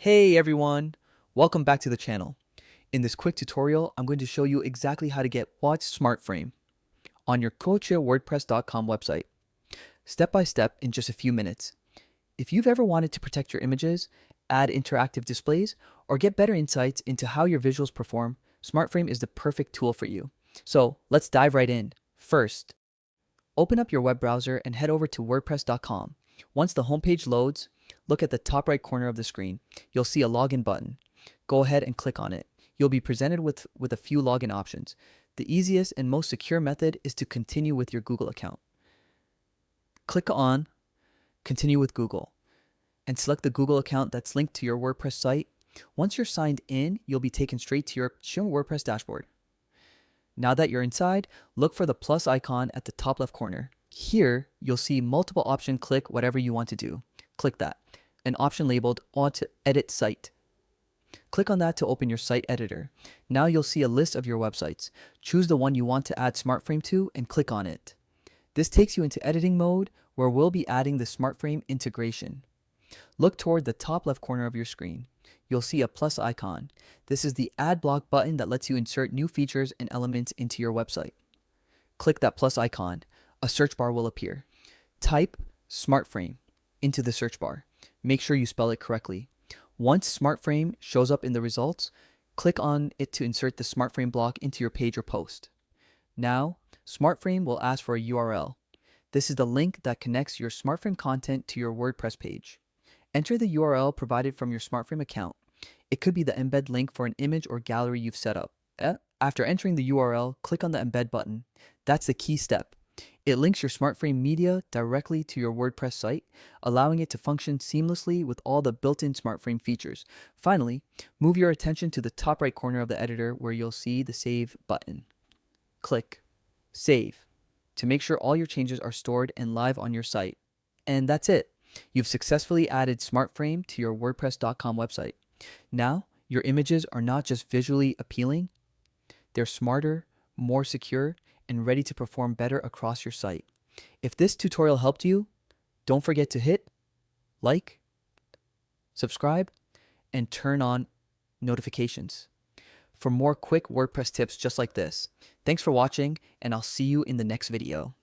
Hey everyone, welcome back to the channel. In this quick tutorial, I'm going to show you exactly how to get Watch Smartframe on your coachwordpress.com website, step by step in just a few minutes. If you've ever wanted to protect your images, add interactive displays, or get better insights into how your visuals perform, Smartframe is the perfect tool for you. So let's dive right in. First, open up your web browser and head over to wordpress.com. Once the homepage loads, look at the top right corner of the screen. You'll see a login button. Go ahead and click on it. You'll be presented with a few login options. The easiest and most secure method is to continue with your Google account. Click on Continue with Google and select the Google account that's linked to your WordPress site. Once you're signed in, you'll be taken straight to your WordPress dashboard. Now that you're inside, look for the plus icon at the top left corner. Here, you'll see multiple options. Click whatever you want to do. Click that. An option labeled Auto Edit Site. Click on that to open your site editor. Now you'll see a list of your websites. Choose the one you want to add Smartframe to and click on it. This takes you into editing mode where we'll be adding the Smartframe integration. Look toward the top left corner of your screen. You'll see a plus icon. This is the Add Block button that lets you insert new features and elements into your website. Click that plus icon. A search bar will appear. Type Smartframe into the search bar. Make sure you spell it correctly. Once Smartframe shows up in the results, click on it to insert the Smartframe block into your page or post. Now, Smartframe will ask for a URL. This is the link that connects your Smartframe content to your WordPress page. Enter the URL provided from your Smartframe account. It could be the embed link for an image or gallery you've set up. After entering the URL, click on the embed button. That's the key step. It links your Smartframe media directly to your WordPress site, allowing it to function seamlessly with all the built-in Smartframe features. Finally, move your attention to the top right corner of the editor where you'll see the Save button. Click Save to make sure all your changes are stored and live on your site. And that's it. You've successfully added Smartframe to your WordPress.com website. Now, your images are not just visually appealing, they're smarter, more secure, and ready to perform better across your site. If this tutorial helped you, don't forget to hit like, subscribe, and turn on notifications for more quick WordPress tips just like this. Thanks for watching, and I'll see you in the next video.